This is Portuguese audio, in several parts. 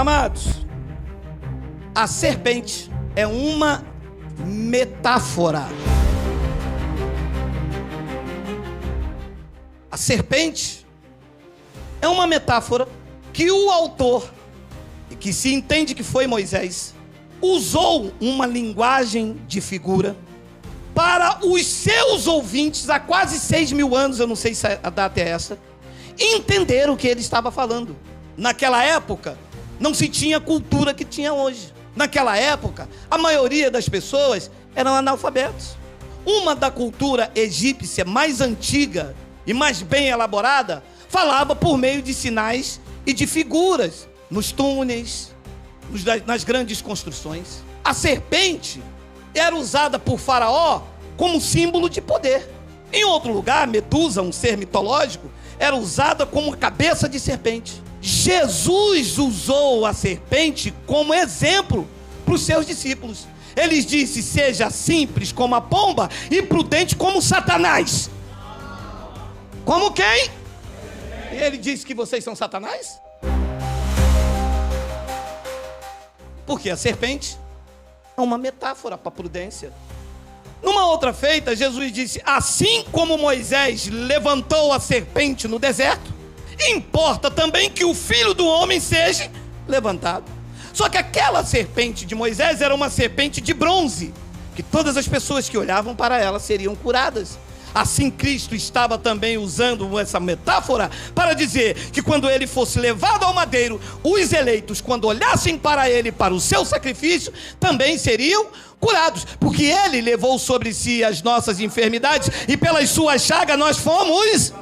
Amados, a serpente é uma metáfora. A serpente é uma metáfora que o autor, e que se entende que foi Moisés, usou uma linguagem de figura para os seus ouvintes há quase 6.000 anos, eu não sei se a data é essa, entender o que ele estava falando. Naquela época, não se tinha a cultura que tinha hoje. Naquela época, a maioria das pessoas eram analfabetos. Uma da cultura egípcia mais antiga e mais bem elaborada falava por meio de sinais e de figuras nos túneis, nas grandes construções. A serpente era usada por Faraó como símbolo de poder. Em outro lugar, Medusa, um ser mitológico, era usada como cabeça de serpente. Jesus usou a serpente como exemplo para os seus discípulos. Ele disse: seja simples como a pomba e prudente como Satanás. Como quem? E ele disse que vocês são Satanás? Porque a serpente é uma metáfora para a prudência. Numa outra feita, Jesus disse: assim como Moisés levantou a serpente no deserto, importa também que o Filho do Homem seja levantado. Só que aquela serpente de Moisés era uma serpente de bronze, que todas as pessoas que olhavam para ela seriam curadas. Assim Cristo estava também usando essa metáfora para dizer que quando ele fosse levado ao madeiro, os eleitos, quando olhassem para ele, para o seu sacrifício, também seriam curados, porque ele levou sobre si as nossas enfermidades e pelas suas chagas nós fomos.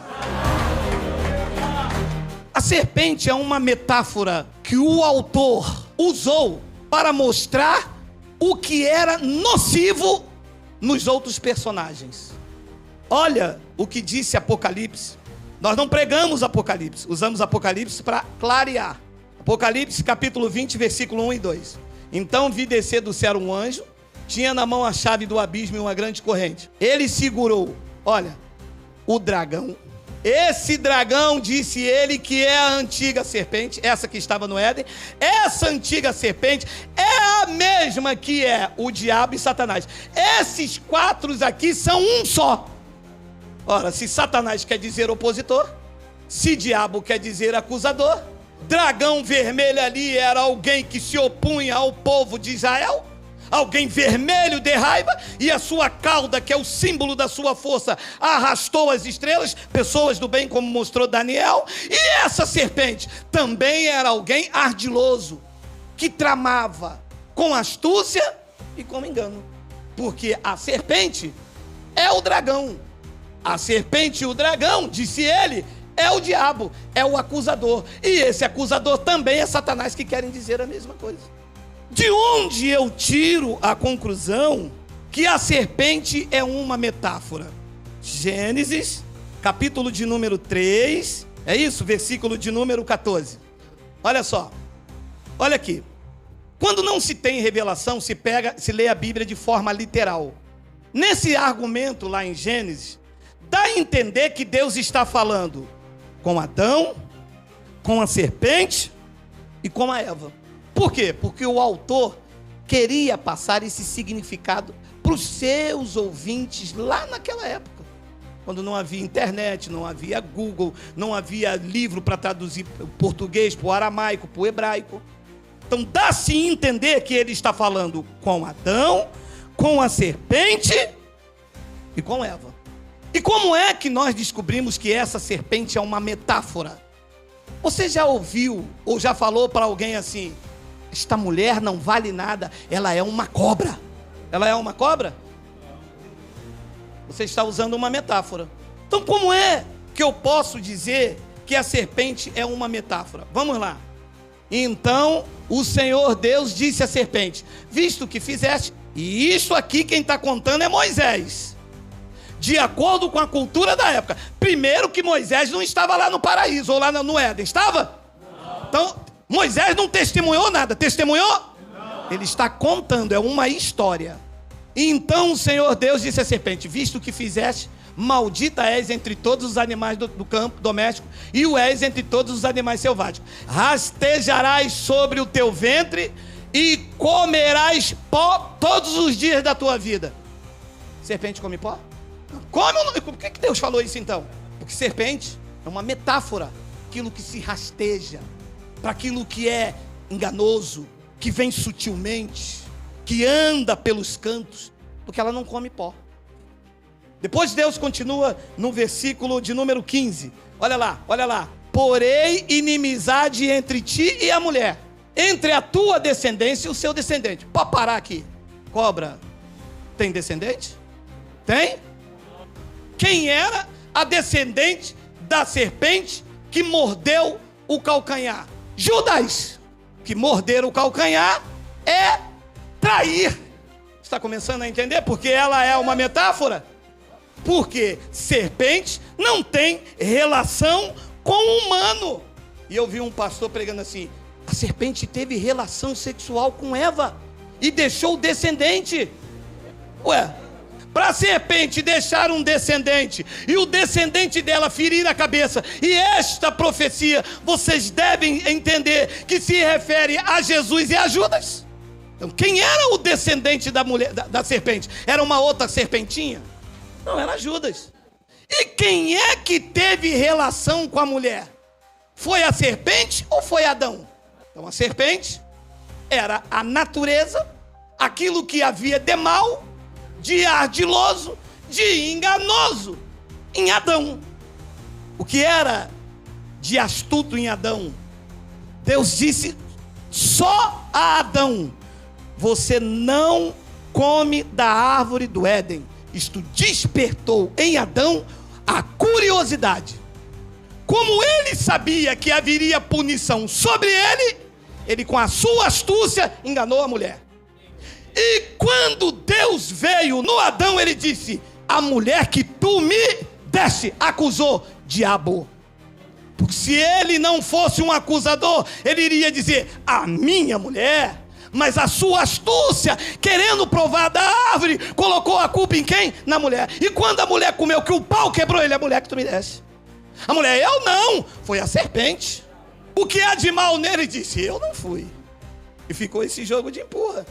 A serpente é uma metáfora que o autor usou para mostrar o que era nocivo nos outros personagens. Olha o que disse Apocalipse. Nós não pregamos Apocalipse, usamos Apocalipse para clarear. Apocalipse capítulo 20, versículo 1 e 2. Então vi descer do céu um anjo, tinha na mão a chave do abismo e uma grande corrente. Ele segurou, olha, o dragão. Esse dragão, disse ele, que é a antiga serpente, essa que estava no Éden. Essa antiga serpente é a mesma que é o diabo e Satanás. Esses quatro aqui são um só. Ora, se Satanás quer dizer opositor, se diabo quer dizer acusador, dragão vermelho ali era alguém que se opunha ao povo de Israel, alguém vermelho de raiva, e a sua cauda, que é o símbolo da sua força, arrastou as estrelas, pessoas do bem, como mostrou Daniel. E essa serpente também era alguém ardiloso, que tramava com astúcia e com engano, porque a serpente é o dragão. A serpente e o dragão, disse ele, é o diabo, é o acusador. E esse acusador também é Satanás, que querem dizer a mesma coisa. De onde eu tiro a conclusão que a serpente é uma metáfora? Gênesis, capítulo de número 3, é isso? Versículo de número 14. Olha só, olha aqui. Quando não se tem revelação, se lê a Bíblia de forma literal. Nesse argumento lá em Gênesis, dá a entender que Deus está falando com Adão, com a serpente e com a Eva. Por quê? Porque o autor queria passar esse significado para os seus ouvintes lá naquela época, quando não havia internet, não havia Google, não havia livro para traduzir o português para o aramaico, para o hebraico. Então dá-se a entender que ele está falando com Adão, com a serpente e com Eva. E como é que nós descobrimos que essa serpente é uma metáfora? Você já ouviu ou já falou para alguém assim: esta mulher não vale nada, ela é uma cobra? Ela é uma cobra? Você está usando uma metáfora. Então como é que eu posso dizer que a serpente é uma metáfora? Vamos lá. Então o Senhor Deus disse à serpente: visto que fizeste, e isso aqui quem está contando é Moisés, de acordo com a cultura da época. Primeiro que Moisés não estava lá no paraíso, ou lá no Éden, estava? Não. Então, Moisés não testemunhou nada, testemunhou? Não. Ele está contando, é uma história. E então o Senhor Deus disse à serpente: visto que fizeste, maldita és entre todos os animais do campo doméstico, e o és entre todos os animais selváticos. Rastejarás sobre o teu ventre, e comerás pó todos os dias da tua vida. Serpente come pó? Come ou não? Por que Deus falou isso então? Porque serpente é uma metáfora, aquilo que se rasteja, para aquilo que é enganoso, que vem sutilmente, que anda pelos cantos, porque ela não come pó. Depois Deus continua no versículo de número 15. Olha lá. Porém inimizade entre ti e a mulher, entre a tua descendência e o seu descendente. Pode parar aqui. Cobra tem descendente? Tem? Quem era a descendente da serpente que mordeu o calcanhar? Judas. Que morder o calcanhar é trair. Está começando a entender? Porque ela é uma metáfora. Porque serpente não tem relação com o humano. E eu vi um pastor pregando assim: a serpente teve relação sexual com Eva e deixou o descendente. Ué, para a serpente deixar um descendente e o descendente dela ferir a cabeça, e esta profecia, vocês devem entender que se refere a Jesus e a Judas. Então quem era o descendente da mulher, da serpente? Era uma outra serpentinha? Não, era Judas. E quem é que teve relação com a mulher? Foi a serpente ou foi Adão? Então a serpente era a natureza, aquilo que havia de mal, de ardiloso, de enganoso em Adão. O que era de astuto em Adão? Deus disse só a Adão: você não come da árvore do Éden. Isto despertou em Adão a curiosidade. Como ele sabia que haveria punição sobre ele, ele com a sua astúcia enganou a mulher. E quando Deus veio no Adão, ele disse: a mulher que tu me deste, acusou diabo. Porque se ele não fosse um acusador, ele iria dizer: a minha mulher. Mas a sua astúcia, querendo provar da árvore, colocou a culpa em quem? Na mulher. E quando a mulher comeu, que o pau quebrou ele: a mulher que tu me deste. A mulher: eu não, foi a serpente. O que há de mal nele? Disse: eu não fui. E ficou esse jogo de empurra.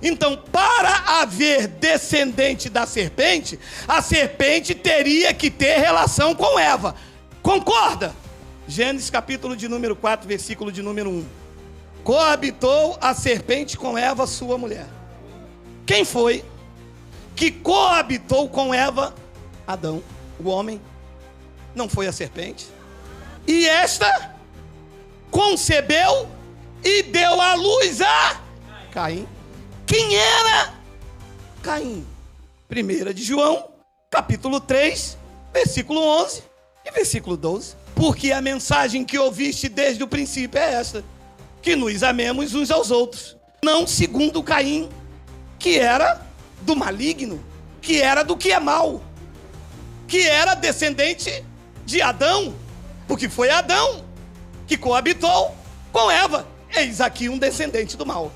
Então, para haver descendente da serpente, a serpente teria que ter relação com Eva. Concorda? Gênesis capítulo de número 4, versículo de número 1. Coabitou a serpente com Eva, sua mulher. Quem foi que coabitou com Eva? Adão, o homem. Não foi a serpente. E esta concebeu e deu à luz a Caim. Quem era Caim? 1 de João, capítulo 3, versículo 11 e versículo 12. Porque a mensagem que ouviste desde o princípio é esta: que nos amemos uns aos outros, não segundo Caim, que era do maligno, que era do que é mal, que era descendente de Adão, porque foi Adão que coabitou com Eva. Eis aqui um descendente do mal,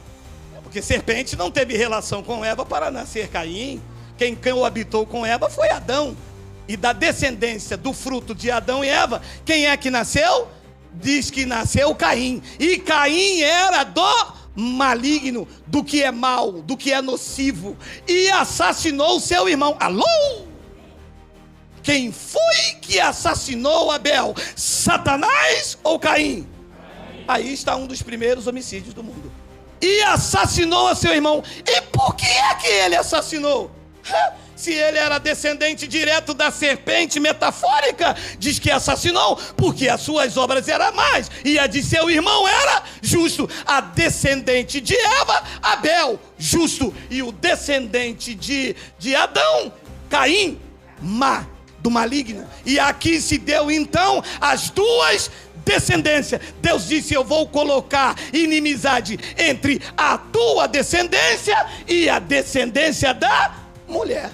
porque serpente não teve relação com Eva para nascer Caim. Quem coabitou com Eva foi Adão, e da descendência do fruto de Adão e Eva, quem é que nasceu? Diz que nasceu Caim, e Caim era do maligno, do que é mal, do que é nocivo, e assassinou o seu irmão. Alô? Quem foi que assassinou Abel? Satanás ou Caim? Aí está um dos primeiros homicídios do mundo. E assassinou a seu irmão. E por que é que ele assassinou? Se ele era descendente direto da serpente metafórica, diz que assassinou porque as suas obras eram más e a de seu irmão era justo. A descendente de Eva, Abel, justo. E o descendente de Adão, Caim, do maligno. E aqui se deu então as duas descendências. Deus disse: eu vou colocar inimizade entre a tua descendência e a descendência da mulher.